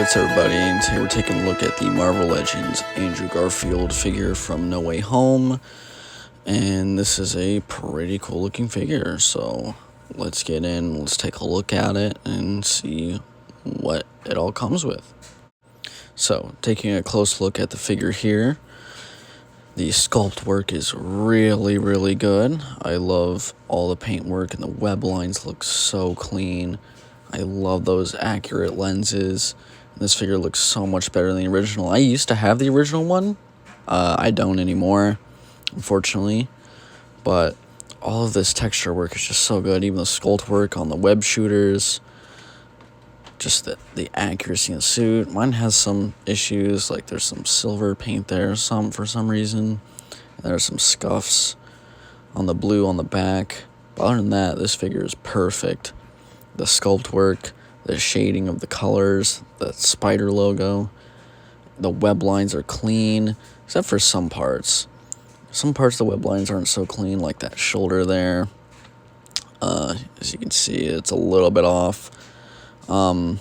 What's everybody, and today we're taking a look at the Marvel Legends Andrew Garfield figure from No Way Home, and this is a pretty cool looking figure, so let's get in, let's take a look at it and see what it all comes with. So, taking a close look at the figure here, the sculpt work is really good. I love all the paint work, and the web lines look so clean. I love those accurate lenses. This figure looks so much better than the original. I used to have the original one. I don't anymore, unfortunately. But all of this texture work is just so good. Even the sculpt work on the web shooters. Just the accuracy in the suit. Mine has some issues, like there's some silver paint there for some reason. And there's some scuffs on the blue on the back. But other than that, this figure is perfect. The sculpt work, the shading of the colors, the spider logo, the web lines are clean, except for some parts. Some parts of the web lines aren't so clean, like that shoulder there. As you can see, it's a little bit off. My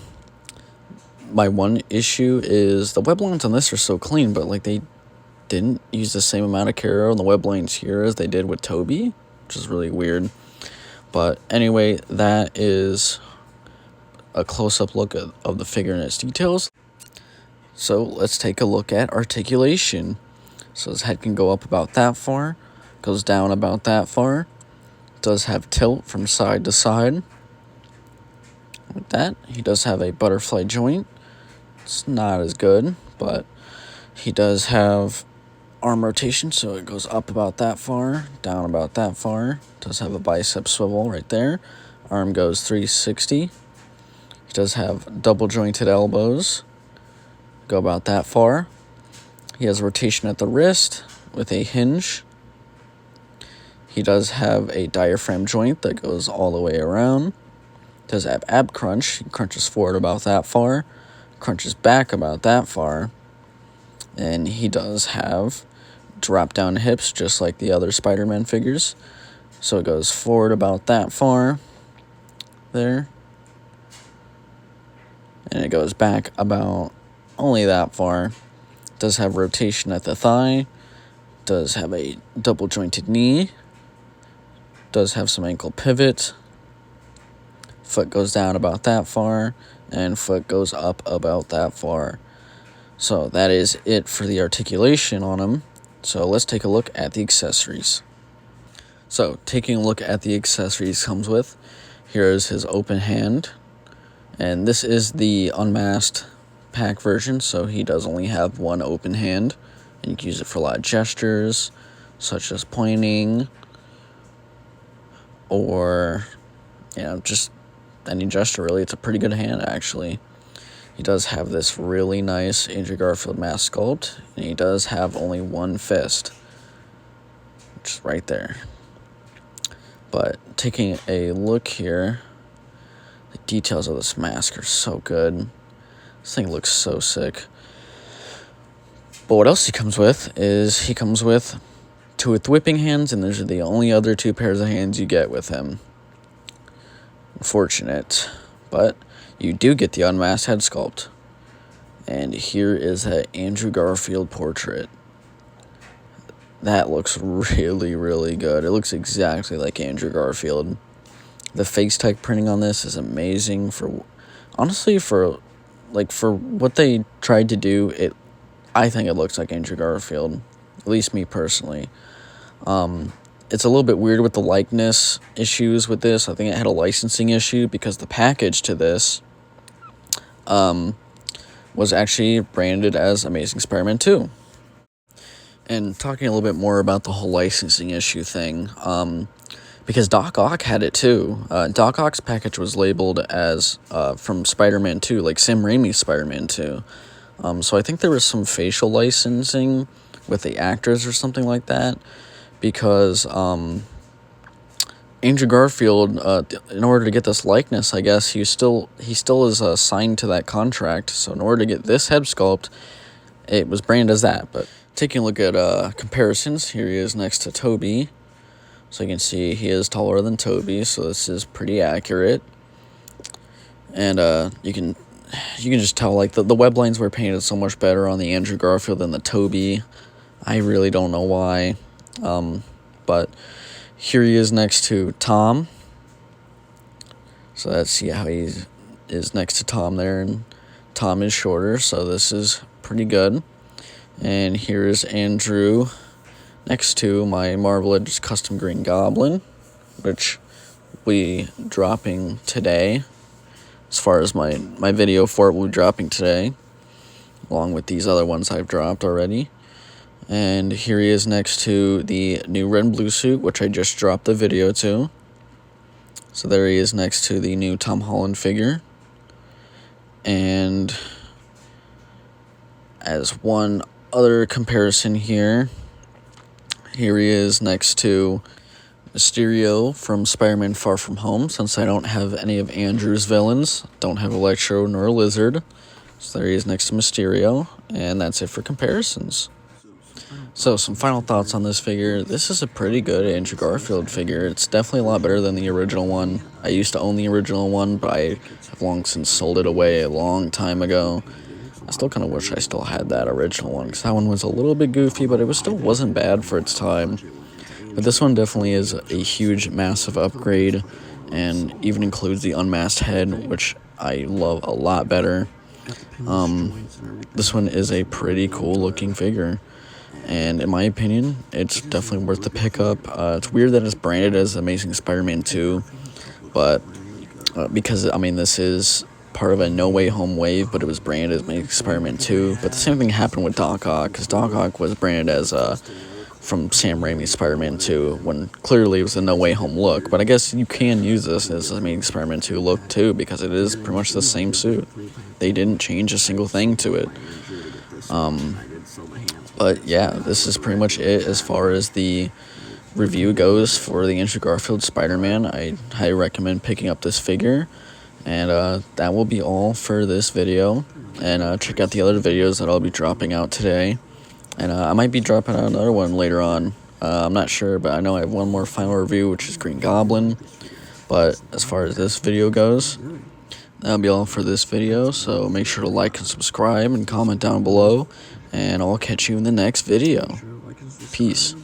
one issue is the web lines on this are so clean, but like they didn't use the same amount of care on the web lines here as they did with Toby, which is really weird. But anyway, that is a close-up look of the figure and its details. So let's take a look at articulation. So his head can go up about that far, goes down about that far. Does have tilt from side to side. Like that. He does have a butterfly joint. It's not as good, but he does have arm rotation, so it goes up about that far, down about that far. Does have a bicep swivel right there. Arm goes 360. He does have double jointed elbows. Go about that far. He has rotation at the wrist with a hinge. He does have a diaphragm joint that goes all the way around. Does have ab crunch. He crunches forward about that far. Crunches back about that far. And he does have drop down hips just like the other Spider-Man figures. So it goes forward about that far there. And it goes back about only that far. Does have rotation at the thigh. Does have a double jointed knee. Does have some ankle pivot. Foot goes down about that far. And foot goes up about that far. So that is it for the articulation on him. So let's take a look at the accessories. So taking a look at the accessories comes with, here is his open hand. And this is the unmasked pack version, so he does only have one open hand. And you can use it for a lot of gestures, such as pointing, or, just any gesture really. It's a pretty good hand, actually. He does have this really nice Andrew Garfield mask sculpt, and he does have only one fist, which is right there. But taking a look here, the details of this mask are so good. This thing looks so sick. But what else he comes with is he comes with two with whipping hands, and those are the only other two pairs of hands you get with him. Unfortunate, but you do get the unmasked head sculpt. And here is an Andrew Garfield portrait. That looks really good. It looks exactly like Andrew Garfield. The face tech printing on this is amazing. Honestly, for what they tried to do, I think it looks like Andrew Garfield. At least me personally. It's a little bit weird with the likeness issues with this. I think it had a licensing issue because the package to this was actually branded as Amazing Spider-Man 2. And talking a little bit more about the whole licensing issue thing, because Doc Ock had it too. Doc Ock's package was labeled as from Spider-Man 2, like Sam Raimi's Spider-Man 2. So I think there was some facial licensing with the actors or something like that, because Andrew Garfield, in order to get this likeness, I guess he still is signed to that contract. So in order to get this head sculpt, it was branded as that. But taking a look at comparisons, here he is next to Toby. So you can see he is taller than Toby, so this is pretty accurate. And you can you can just tell, like, the web lines were painted so much better on the Andrew Garfield than the Toby. I really don't know why. But here he is next to Tom. So let's see how he is next to Tom there, and Tom is shorter, so this is pretty good. And here is Andrew next to my Marvel Legends Custom Green Goblin, which we dropping today. As far as my video for it will be dropping today, along with these other ones I've dropped already. And here he is next to the new red and blue suit, which I just dropped the video to. So there he is next to the new Tom Holland figure. And as one other comparison here he is next to Mysterio from Spider-Man Far From Home, since I don't have any of Andrew's villains. Don't have Electro nor Lizard. So there he is next to Mysterio, and that's it for comparisons. So some final thoughts on this figure. This is a pretty good Andrew Garfield figure. It's definitely a lot better than the original one. I used to own the original one, but I have long since sold it away a long time ago. I still kind of wish I still had that original one, because that one was a little bit goofy, but it still wasn't bad for its time. But this one definitely is a huge, massive upgrade, and even includes the unmasked head, which I love a lot better. This one is a pretty cool looking figure, and in my opinion, it's definitely worth the pickup. It's weird that it's branded as Amazing Spider-Man 2, but because, I mean, this is part of a No Way Home wave, but it was branded as Amazing Spider-Man 2. But the same thing happened with Doc Ock, because Doc Ock was branded as from Sam Raimi's Spider-Man 2, when clearly it was a No Way Home look. But I guess you can use this as Amazing Spider-Man 2 look too, because it is pretty much the same suit. They didn't change a single thing to it. But yeah, this is pretty much it as far as the review goes for the Andrew Garfield Spider-Man. I highly recommend picking up this figure. And that will be all for this video. And check out the other videos that I'll be dropping out today. And I might be dropping out another one later on. I'm not sure, but I know I have one more final review, which is Green Goblin. But as far as this video goes, that'll be all for this video. So make sure to like and subscribe and comment down below. And I'll catch you in the next video. Peace.